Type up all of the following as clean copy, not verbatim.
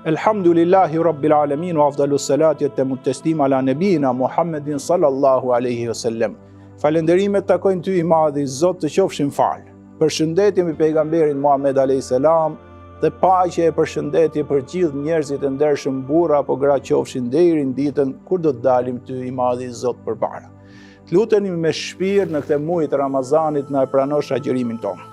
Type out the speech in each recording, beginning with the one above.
Elhamdulillahi Rabbil Alamin wa afdalu salati wa tamu teslim ala nebina Muhammedin sallallahu alaihi wasallam. Falenderimet takojnë ty i madhi Zot, të qofshin fal. Përshëndetje me pejgamberin Muhammed alayhis salam, dhe paqe e përshëndetje për gjithë njerëzit e ndershëm, burra apo gra qofshin deri në ditën kur do të dalim ty i madhi Zot përpara. Të lutemi me shpirt në këtë muaj të Ramazanit na e pranosh agjërimin ton.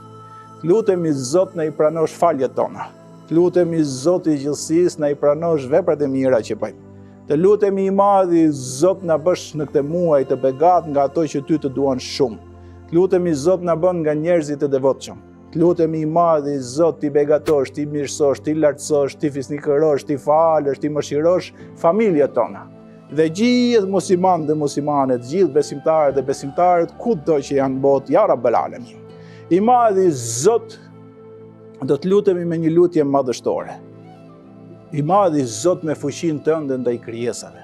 Të lutemi Zot na i pranosh faljet tona. Të lutemi Zot i gjithësisë na i pranosh veprat e mira që bëjmë. Të lutemi i madhi Zot na bësh në këtë muaj të begat nga ato që ty të duan shumë. Të lutemi Zot na bën nga njerëzit e devotshëm. Të lutemi i madhi Zot ti begatosh, ti mirësosh, ti lartësosh, ti fisnikërosh, ti falësh, ti mëshirosh familjet tona. Dhe gjithë muslimanët dhe muslimanet, gjithë besimtarët dhe besimtarët kudo që janë botë, ja Rabbel Alamin. I madhi Zot, do të lutemi me një lutje madhështore. I madhi Zot me fuqinë tënde ndaj krijesave,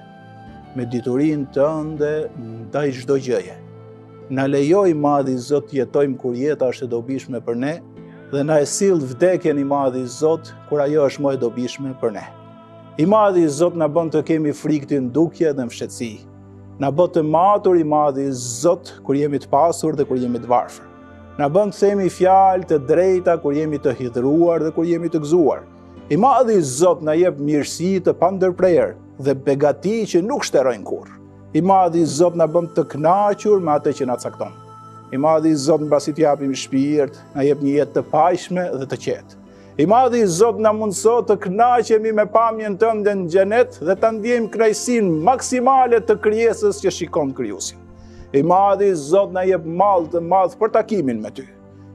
me diturinë tënde ndaj çdo gjëje. Na lejoj i madhi Zot të jetojmë kur jeta është e dobishme për ne, dhe na e sill vdekjen i madhi Zot kur ajo është më e dobishme për ne. I madhi Zot na bën të kemi frikë të ndukje dhe mshëtësi. Na bën të matur i madhi Zot kur jemi të pasur dhe kur jemi të varfër. Na bën të themi fjalë të drejta kur jemi të hidhruar dhe kur jemi të gëzuar. I madhi Zot na jep mirësi të pandërprerë dhe begati që nuk shterojnë kurrë. I madhi Zot na bën të kënaqur me atë që na cakton. I madhi Zot mbasi të japim shpirt, na jep një jetë të paqshme dhe të qetë. I madhi Zot na mundëso të kënaqemi me pamjen tënde në xhenet dhe ta ndjejmë kënaqësinë maksimale të krijesës që shikon krijuesin. I madhi Zot na jep mall të madh për takimin me ty.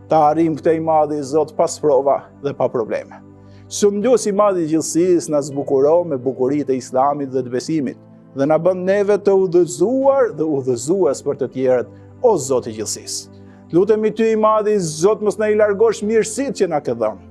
Ta arrim këtë i madhi Zot pas prova dhe pa probleme. Sumdus i madhi gjithësisë na zbukuro me bukuritë e Islamit dhe të besimit, dhe na bën neve të udhëzuar dhe udhëzues për të tjerët, o Zot i gjithësisë. Lutemi ty i madhi Zot, mos na i largosh mirësitë që na ke dhënë.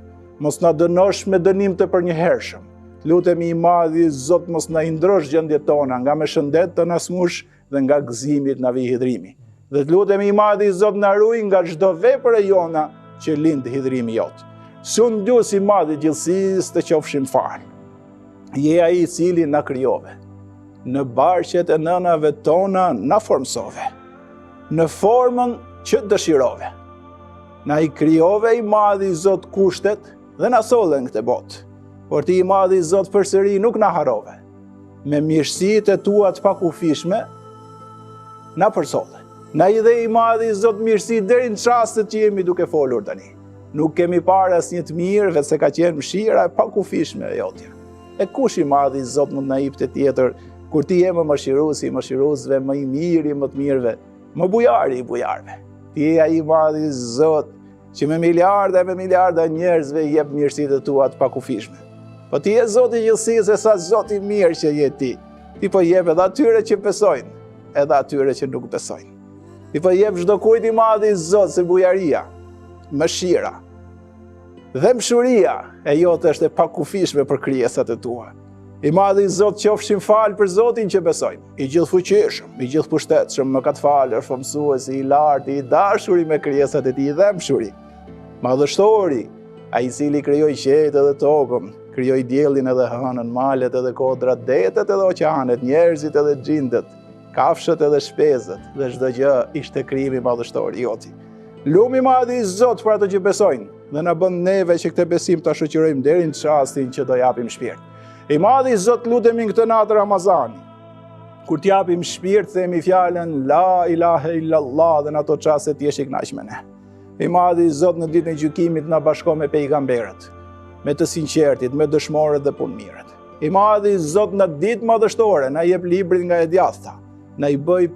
Mos na dënosh me dënim të përnjëhershëm. Lutemi i madhi Zot, mos na i ndrosh gjendjet tona nga me shëndet të na smush dhe nga gëzimit na vi hidhrimi. Dhe të lutemi i madhi Zot na ruaj nga çdo vepër e jona që lind hidhrimi jot. Sundus i madhi gjithësisë të qofshim fal. Je ai i cili na krijove. Në barqet e nënave tona na formsove. Në formën që dëshirove. Na i krijove i madhi Zot kushtet dhe na solle në këtë botë. Por ti i madhi Zot përsëri nuk na harrove. Me mirësitë e tua të pakufishme na përsolle. Na i dhe i madhi Zot mirësi deri në çastet që jemi duke folur tani. Nuk kemi parë asnjë të mirë vetë se ka qenë mëshira e pakufishme e jotja. E kush i madhi Zot mund na jepte tjetër kur ti je më mëshiruesi i mëshiruesve, më i miri i më të mirëve, më bujari i bujarëve. Ti je ai i madhi Zot që me miliarda njerëzve jep mirësitë tua të pakufishme. Po ti je Zoti i gjithësisë, e sa Zot i mirë që je ti. Ti po jep edhe atyre që besojnë, edhe atyre që nuk besojnë. Ti po jep çdo kujt i madhi Zot, se bujaria, mëshira dhe mshuria e jote është e pakufishme për krijesat e tua. I madhi Zot qofshin fal për Zotin që besojnë, i gjithfuqishëm, i gjithpushtetshëm, mëkatfalës, mësuesi, i lartë, i dashuri me krijesat e tij dhe mshuri. Madhështori, ai i cili krijoi qiellin dhe tokën, krijoi diellin edhe hënën, malet edhe kodrat, detet edhe oqeanet, njerëzit edhe xhindët, kafshët edhe shpezët, dhe çdo gjë ishte krijimi madhështor i Joti. Lumi i madhi Zot për ato që besojnë, dhe na bën neve që këtë besim ta shoqërojmë deri në çastin që do japim shpirt. I madhi Zot lutemi në këtë natë Ramazani, kur t'japim shpirt, themi fjalën La ilahe illallah dhe në ato çaste të jesh i kënaq me ne. I madhi Zot në ditën e gjykimit na bashko me pejgamberët, me të sinqertit, me dëshmorët dhe punëmirët. I madhi Zot në ditë madhështore na jep librin nga e djathta, na i bëj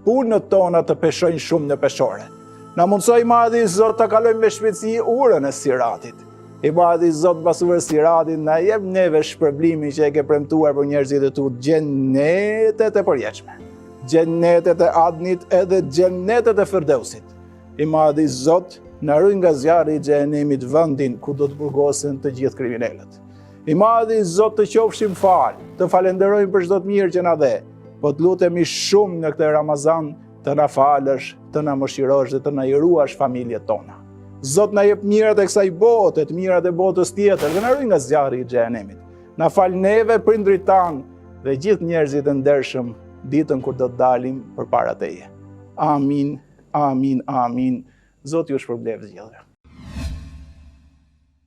punët tona të peshojnë shumë në peshore. Na mundsoj i madhi Zot ta kalojmë me shpejtësi urën e Siratit. I madhi Zot pas urës Siratit na jep neve shpërblimin që e ke premtuar për njerëzit e tu, xhenetet e përjetshme, xhenetet e Adnit edhe xhenetet e Firdausit. I madhi Zot na ruaj nga zjarri i xhenemit, vendin ku do të burgosen të gjithë kriminalët. I madhi Zot të qofshim fal, të falenderojmë për çdo të mirë që na dhe, po të lutemi shumë në këtë Ramazan të na falësh, të na mëshirosh dhe të na i ruash familjet tona. Zot na jep mirat e kësaj bote, të mirat e botës tjetër, dhe na ruaj nga zjarri i xhenemit. Na fal neve prindrit tanë dhe gjithë njerëzit e ndershëm ditën kur do të dalim përpara teje. Amin, amin, amin. Zoti ju shpërblef zgjidhje.